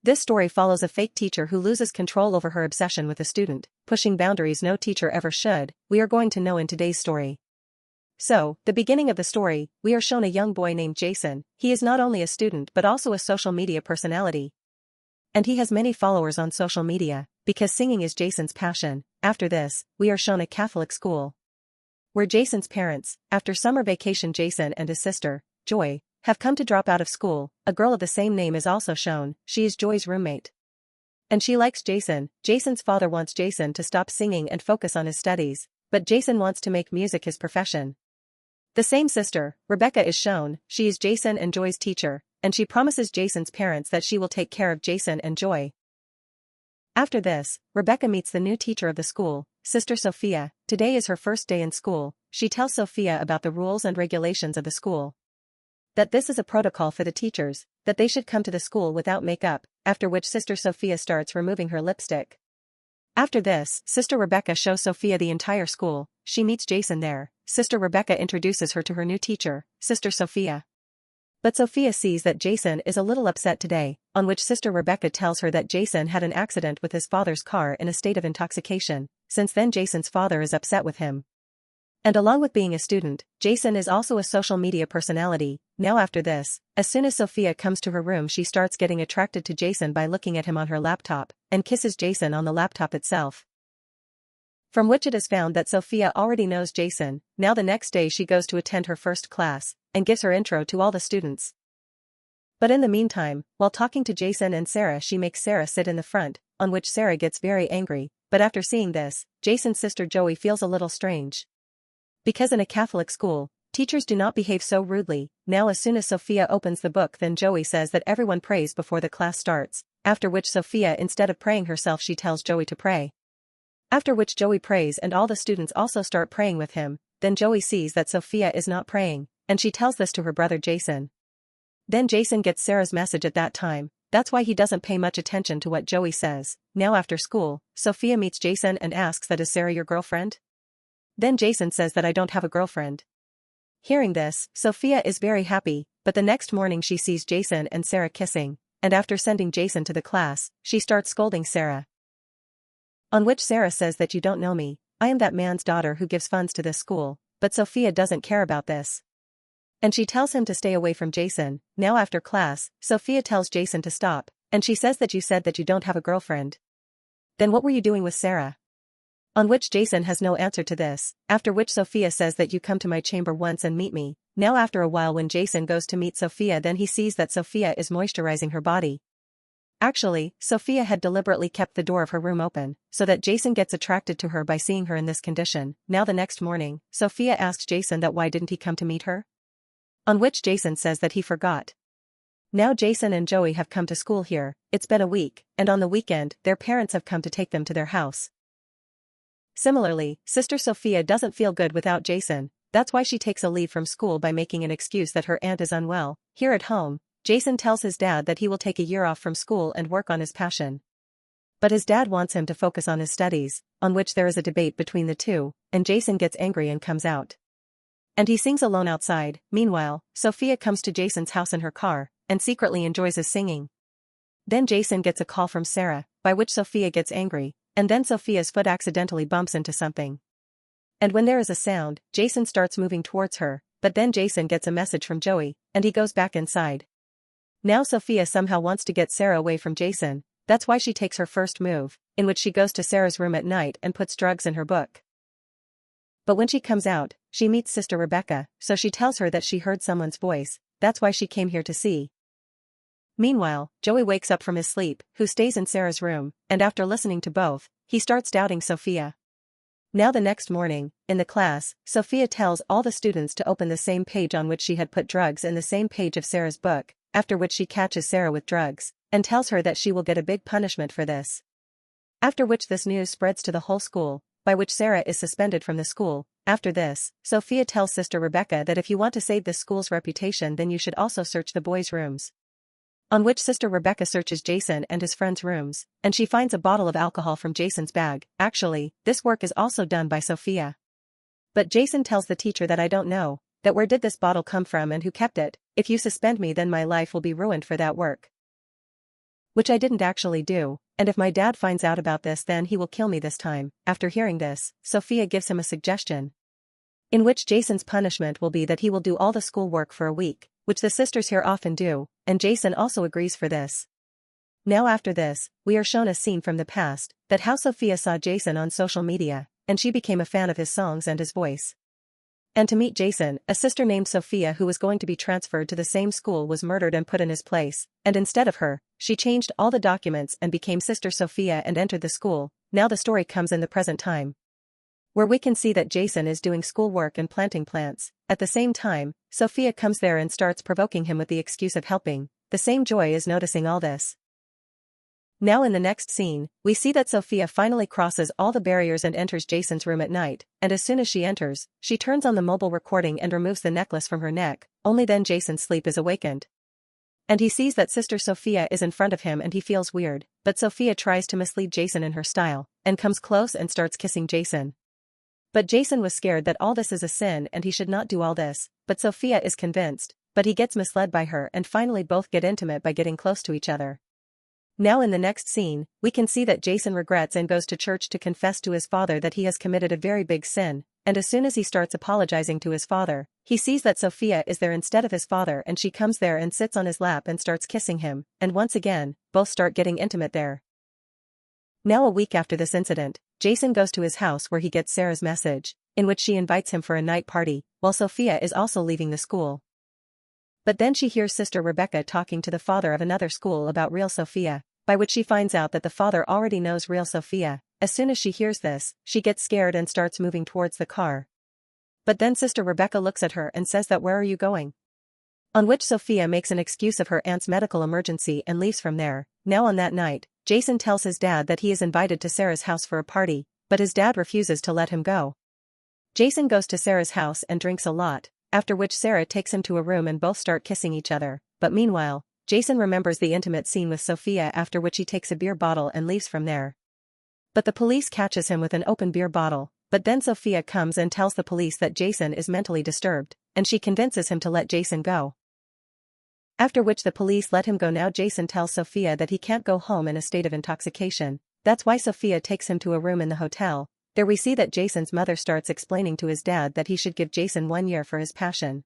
This story follows a fake teacher who loses control over her obsession with a student, pushing boundaries no teacher ever should, we are going to know in today's story. So, the beginning of the story, we are shown a young boy named Jason. He is not only a student but also a social media personality. And he has many followers on social media, because singing is Jason's passion. After this, we are shown a Catholic school, where Jason's parents, after summer vacation, Jason and his sister, Joy, have come to drop out of school. A girl of the same name is also shown. She is Joy's roommate, and she likes Jason. Jason's father wants Jason to stop singing and focus on his studies, but Jason wants to make music his profession. The same sister, Rebecca, is shown. She is Jason and Joy's teacher, and she promises Jason's parents that she will take care of Jason and Joy. After this, Rebecca meets the new teacher of the school, Sister Sophia. Today is her first day in school. She tells Sophia about the rules and regulations of the school, that this is a protocol for the teachers, that they should come to the school without makeup, after which Sister Sophia starts removing her lipstick. After this, Sister Rebecca shows Sophia the entire school. She meets Jason there. Sister Rebecca introduces her to her new teacher, Sister Sophia. But Sophia sees that Jason is a little upset today, on which Sister Rebecca tells her that Jason had an accident with his father's car in a state of intoxication. Since then Jason's father is upset with him. And along with being a student, Jason is also a social media personality. Now after this, as soon as Sophia comes to her room, she starts getting attracted to Jason by looking at him on her laptop, and kisses Jason on the laptop itself. From which it is found that Sophia already knows Jason. Now the next day she goes to attend her first class, and gives her intro to all the students. But in the meantime, while talking to Jason and Sarah, she makes Sarah sit in the front, on which Sarah gets very angry. But after seeing this, Jason's sister Joey feels a little strange, because in a Catholic school, teachers do not behave so rudely. Now as soon as Sophia opens the book, then Joey says that everyone prays before the class starts, after which Sophia, instead of praying herself, she tells Joey to pray. After which Joey prays and all the students also start praying with him. Then Joey sees that Sophia is not praying, and she tells this to her brother Jason. Then Jason gets Sarah's message at that time. That's why he doesn't pay much attention to what Joey says. Now after school, Sophia meets Jason and asks that is Sarah your girlfriend? Then Jason says that I don't have a girlfriend. Hearing this, Sophia is very happy, but the next morning she sees Jason and Sarah kissing, and after sending Jason to the class, she starts scolding Sarah. On which Sarah says that you don't know me, I am that man's daughter who gives funds to this school, but Sophia doesn't care about this, and she tells him to stay away from Jason. Now after class, Sophia tells Jason to stop, and she says that you said that you don't have a girlfriend. Then what were you doing with Sarah? On which Jason has no answer to this, after which Sophia says that you come to my chamber once and meet me. Now after a while when Jason goes to meet Sophia, then he sees that Sophia is moisturizing her body. Actually, Sophia had deliberately kept the door of her room open, so that Jason gets attracted to her by seeing her in this condition. Now the next morning, Sophia asks Jason that why didn't he come to meet her? On which Jason says that he forgot. Now Jason and Joey have come to school here. It's been a week, and on the weekend, their parents have come to take them to their house. Similarly, Sister Sophia doesn't feel good without Jason. That's why she takes a leave from school by making an excuse that her aunt is unwell. Here at home, Jason tells his dad that he will take a year off from school and work on his passion. But his dad wants him to focus on his studies, on which there is a debate between the two, and Jason gets angry and comes out. And he sings alone outside. Meanwhile, Sophia comes to Jason's house in her car, and secretly enjoys his singing. Then Jason gets a call from Sarah, by which Sophia gets angry, and then Sophia's foot accidentally bumps into something. And when there is a sound, Jason starts moving towards her, but then Jason gets a message from Joey, and he goes back inside. Now Sophia somehow wants to get Sarah away from Jason. That's why she takes her first move, in which she goes to Sarah's room at night and puts drugs in her book. But when she comes out, she meets Sister Rebecca, so she tells her that she heard someone's voice. That's why she came here to see. Meanwhile, Joey wakes up from his sleep, who stays in Sarah's room, and after listening to both, he starts doubting Sophia. Now the next morning, in the class, Sophia tells all the students to open the same page on which she had put drugs in the same page of Sarah's book, after which she catches Sarah with drugs, and tells her that she will get a big punishment for this. After which this news spreads to the whole school, by which Sarah is suspended from the school. After this, Sophia tells Sister Rebecca that if you want to save this school's reputation, then you should also search the boys' rooms. On which Sister Rebecca searches Jason and his friends' rooms, and she finds a bottle of alcohol from Jason's bag. Actually, this work is also done by Sophia. But Jason tells the teacher that I don't know, that where did this bottle come from and who kept it? If you suspend me, then my life will be ruined for that work. which I didn't actually do, and if my dad finds out about this then he will kill me this time. After hearing this, Sophia gives him a suggestion, in which Jason's punishment will be that he will do all the school work for a week, which the sisters here often do, and Jason also agrees for this. Now after this, we are shown a scene from the past, that how Sophia saw Jason on social media, and she became a fan of his songs and his voice. And to meet Jason, a sister named Sophia who was going to be transferred to the same school was murdered and put in his place, and instead of her, she changed all the documents and became Sister Sophia and entered the school. Now the story comes in the present time, where we can see that Jason is doing schoolwork and planting plants. At the same time, Sophia comes there and starts provoking him with the excuse of helping. The same Joy is noticing all this. Now in the next scene, we see that Sophia finally crosses all the barriers and enters Jason's room at night, and as soon as she enters, she turns on the mobile recording and removes the necklace from her neck. Only then Jason's sleep is awakened, and he sees that Sister Sophia is in front of him and he feels weird, but Sophia tries to mislead Jason in her style, and comes close and starts kissing Jason. But Jason was scared that all this is a sin and he should not do all this, but Sophia is convinced, but he gets misled by her and finally both get intimate by getting close to each other. Now in the next scene, we can see that Jason regrets and goes to church to confess to his father that he has committed a very big sin, and as soon as he starts apologizing to his father, he sees that Sophia is there instead of his father and she comes there and sits on his lap and starts kissing him, and once again, both start getting intimate there. Now a week after this incident, Jason goes to his house where he gets Sarah's message, in which she invites him for a night party, while Sophia is also leaving the school. But then she hears Sister Rebecca talking to the father of another school about real Sophia, by which she finds out that the father already knows real Sophia. As soon as she hears this, she gets scared and starts moving towards the car. But then Sister Rebecca looks at her and says that where are you going? On which Sophia makes an excuse of her aunt's medical emergency and leaves from there. Now on that night, Jason tells his dad that he is invited to Sarah's house for a party, but his dad refuses to let him go. Jason goes to Sarah's house and drinks a lot, after which Sarah takes him to a room and both start kissing each other, but meanwhile, Jason remembers the intimate scene with Sophia, after which he takes a beer bottle and leaves from there. But the police catches him with an open beer bottle, but then Sophia comes and tells the police that Jason is mentally disturbed, and she convinces him to let Jason go. After which the police let him go. Now Jason tells Sophia that he can't go home in a state of intoxication. That's why Sophia takes him to a room in the hotel. There we see that Jason's mother starts explaining to his dad that he should give Jason 1 year for his passion.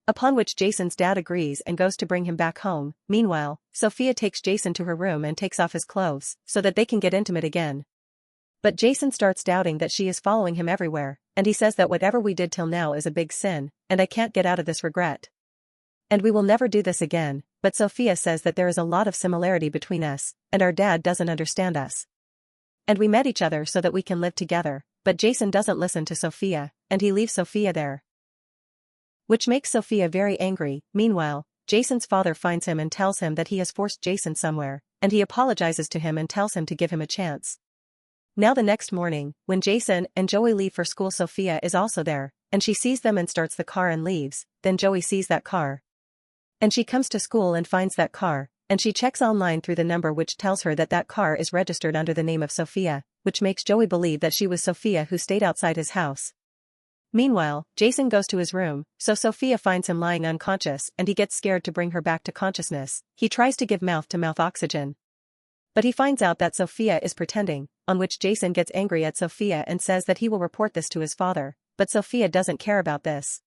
Upon which Jason's dad agrees and goes to bring him back home. Meanwhile, Sophia takes Jason to her room and takes off his clothes so that they can get intimate again. But Jason starts doubting that she is following him everywhere, and he says that whatever we did till now is a big sin, and I can't get out of this regret. And we will never do this again. But Sophia says that there is a lot of similarity between us, and our dad doesn't understand us. And we met each other so that we can live together, but Jason doesn't listen to Sophia, and he leaves Sophia there, which makes Sophia very angry. Meanwhile, Jason's father finds him and tells him that he has forced Jason somewhere, and he apologizes to him and tells him to give him a chance. Now the next morning, when Jason and Joey leave for school, Sophia is also there, and she sees them and starts the car and leaves. Then Joey sees that car, and she comes to school and finds that car, and she checks online through the number which tells her that that car is registered under the name of Sophia, which makes Joey believe that she was Sophia who stayed outside his house. Meanwhile, Jason goes to his room, so Sophia finds him lying unconscious and he gets scared to bring her back to consciousness. He tries to give mouth-to-mouth oxygen, but he finds out that Sophia is pretending, on which Jason gets angry at Sophia and says that he will report this to his father, but Sophia doesn't care about this.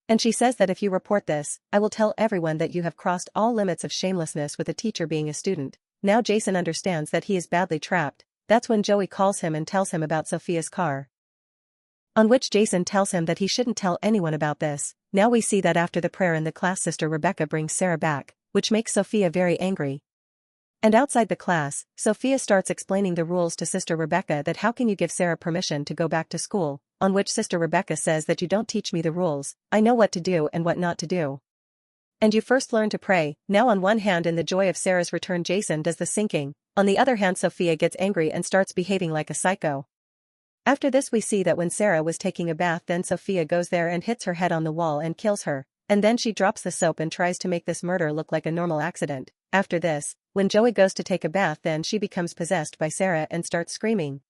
And she says that if you report this, I will tell everyone that you have crossed all limits of shamelessness with a teacher being a student. Now Jason understands that he is badly trapped. That's when Joey calls him and tells him about Sophia's car, on which Jason tells him that he shouldn't tell anyone about this. Now we see that after the prayer in the class, Sister Rebecca brings Sarah back, which makes Sophia very angry. And outside the class, Sophia starts explaining the rules to Sister Rebecca, that how can you give Sarah permission to go back to school, on which Sister Rebecca says that you don't teach me the rules, I know what to do and what not to do. And you first learn to pray. Now on one hand, in the joy of Sarah's return, Jason does the sinking. On the other hand, Sophia gets angry and starts behaving like a psycho. After this we see that when Sarah was taking a bath, then Sophia goes there and hits her head on the wall and kills her, and then she drops the soap and tries to make this murder look like a normal accident. After this, when Joey goes to take a bath, then she becomes possessed by Sarah and starts screaming.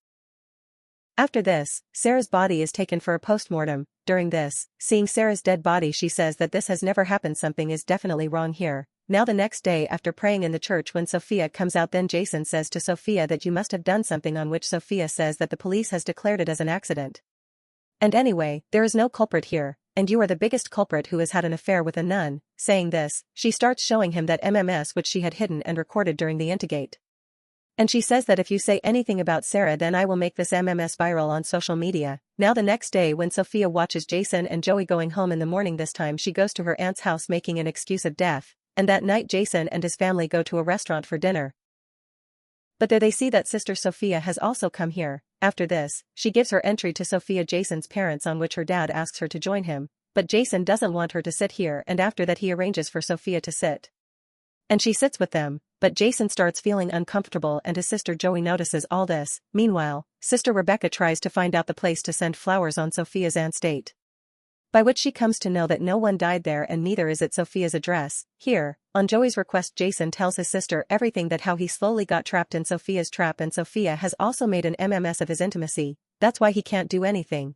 After this, Sarah's body is taken for a post-mortem. During this, seeing Sarah's dead body, she says that this has never happened, something is definitely wrong here. Now the next day after praying in the church when Sophia comes out, then Jason says to Sophia that you must have done something, on which Sophia says that the police has declared it as an accident. And anyway, there is no culprit here, and you are the biggest culprit who has had an affair with a nun. Saying this, she starts showing him that MMS which she had hidden and recorded during the interrogate. And she says that if you say anything about Sarah, then I will make this MMS viral on social media. Now the next day when Sophia watches Jason and Joey going home in the morning, this time she goes to her aunt's house making an excuse of death, and that night Jason and his family go to a restaurant for dinner. But there they see that Sister Sophia has also come here. After this, she gives her entry to Sophia Jason's parents, on which her dad asks her to join him, but Jason doesn't want her to sit here, and after that he arranges for Sophia to sit. And she sits with them, but Jason starts feeling uncomfortable and his sister Joey notices all this. Meanwhile, Sister Rebecca tries to find out the place to send flowers on Sophia's aunt's date, by which she comes to know that no one died there and neither is it Sophia's address. Here, on Joey's request, Jason tells his sister everything, that how he slowly got trapped in Sophia's trap, and Sophia has also made an MMS of his intimacy, that's why he can't do anything.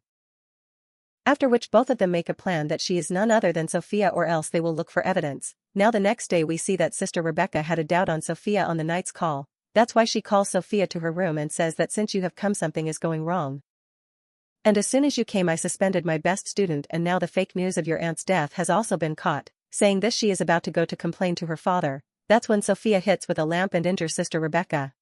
After which both of them make a plan that she is none other than Sophia, or else they will look for evidence. Now the next day we see that Sister Rebecca had a doubt on Sophia on the night's call, that's why she calls Sophia to her room and says that since you have come something is going wrong. And as soon as you came I suspended my best student, and now the fake news of your aunt's death has also been caught. Saying this she is about to go to complain to her father, that's when Sophia hits with a lamp and injures Sister Rebecca.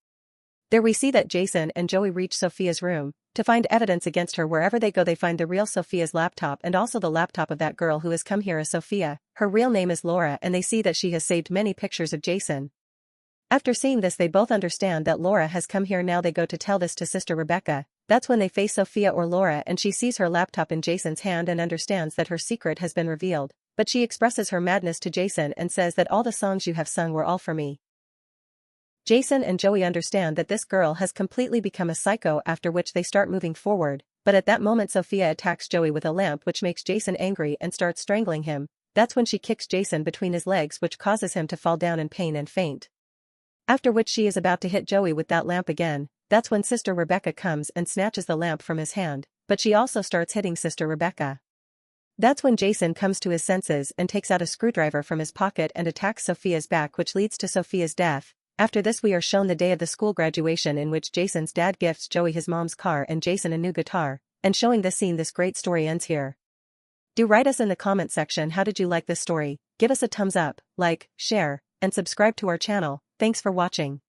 There we see that Jason and Joey reach Sophia's room. To find evidence against her, wherever they go they find the real Sophia's laptop and also the laptop of that girl who has come here as Sophia. Her real name is Laura, and they see that she has saved many pictures of Jason. After seeing this they both understand that Laura has come here. Now they go to tell this to Sister Rebecca. That's when they face Sophia, or Laura, and she sees her laptop in Jason's hand and understands that her secret has been revealed. But she expresses her madness to Jason and says that all the songs you have sung were all for me. Jason and Joey understand that this girl has completely become a psycho, after which they start moving forward, but at that moment Sophia attacks Joey with a lamp, which makes Jason angry and starts strangling him. That's when she kicks Jason between his legs, which causes him to fall down in pain and faint. After which she is about to hit Joey with that lamp again, that's when Sister Rebecca comes and snatches the lamp from his hand, but she also starts hitting Sister Rebecca. That's when Jason comes to his senses and takes out a screwdriver from his pocket and attacks Sophia's back, which leads to Sophia's death. After this we are shown the day of the school graduation, in which Jason's dad gifts Joey his mom's car and Jason a new guitar, and showing this scene this great story ends here. Do write us in the comment section how did you like this story, give us a thumbs up, like, share, and subscribe to our channel. Thanks for watching.